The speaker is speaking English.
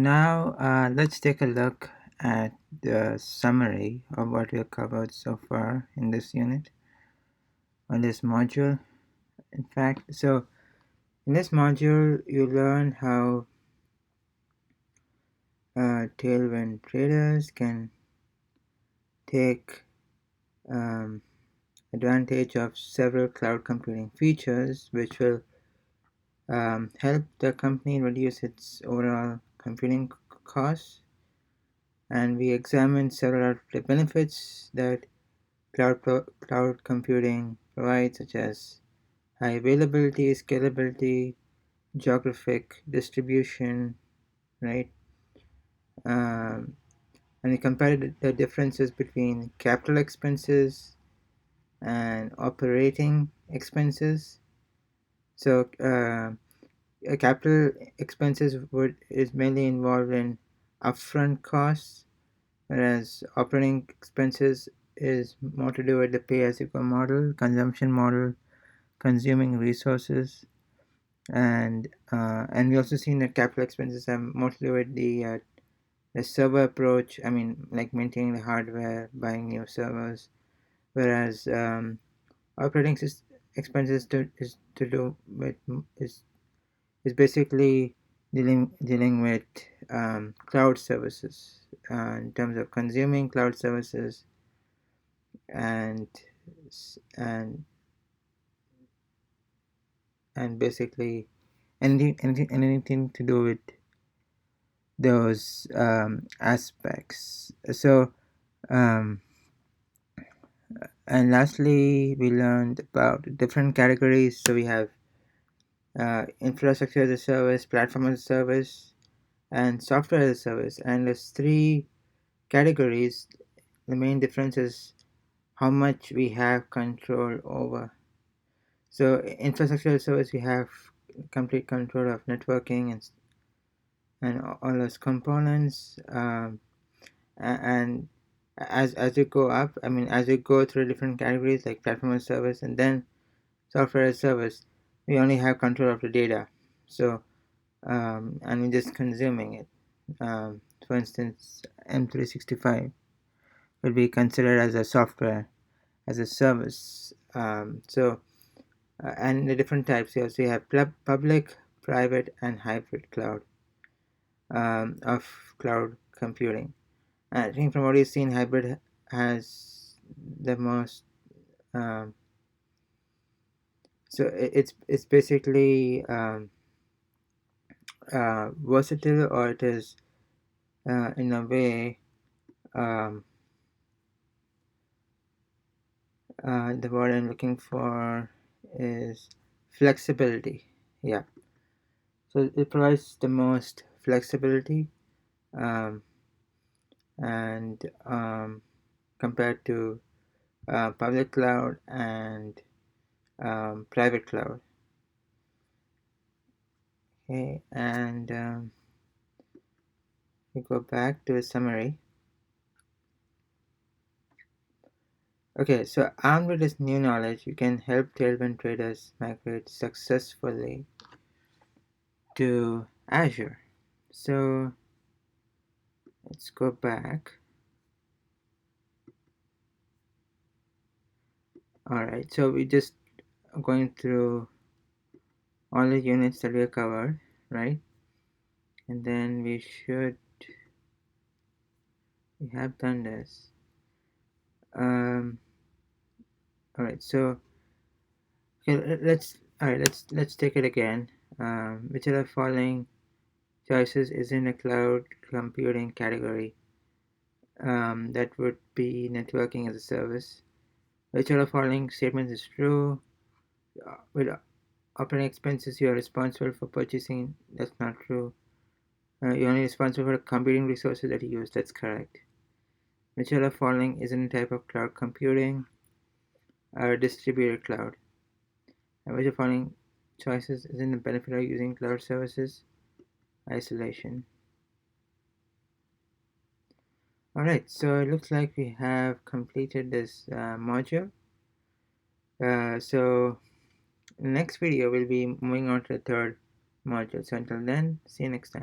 now let's take a look at the summary of what we have covered so far in this unit, on this module. In fact, so in this module, you learn how tailwind traders can take advantage of several cloud computing features, which will help the company reduce its overall computing costs. And we examined several of the benefits that cloud computing provides, such as high availability, scalability, geographic distribution, right? Um, and we compared the differences between capital expenses and operating expenses. So, capital expenses is mainly involved in upfront costs, whereas operating expenses is more to do with the pay-as-you-go model, consumption model, consuming resources, and we also seen that capital expenses have more to do with the server approach. I mean, like maintaining the hardware, buying new servers, whereas operating expenses is to do with is basically dealing with cloud services in terms of consuming cloud services and and and basically anything to do with those aspects. So um, and lastly, we learned about different categories. So we have infrastructure as a service, platform as a service, and software as a service. And there's three categories. The main difference is how much we have control over. So infrastructure as a service, we have complete control of networking and all those components. And as you go up, I mean, as you go through different categories like platform as a service and then software as a service, we only have control of the data. So and we're just consuming it. For instance, M365 will be considered as a software as a service. And the different types, you also have public, private, and hybrid cloud of cloud computing. And I think from what you've seen, hybrid has the most. Um, so it's basically versatile, or it is in a way um, the word I'm looking for is flexibility. Yeah, so it provides the most flexibility um, and compared to public cloud and private cloud. Okay, and we go back to a summary. Okay, so armed with this new knowledge, you can help tailwind traders migrate successfully to Azure. So let's go back. Alright, so we just going through all the units that we covered, right? And then we have done this. Alright, so okay, let's take it again. Which of the following choices is in a cloud computing category? That would be networking as a service. Which of the following statements is true? With operating expenses, you are responsible for purchasing. That's not true. You're only responsible for the computing resources that you use. That's correct. Which of the following isn't a type of cloud computing? Or distributed cloud. And which of the following choices isn't the benefit of using cloud services? Isolation. Alright, so it looks like we have completed this module. So in the next video we'll be moving on to the third module. So until then, see you next time.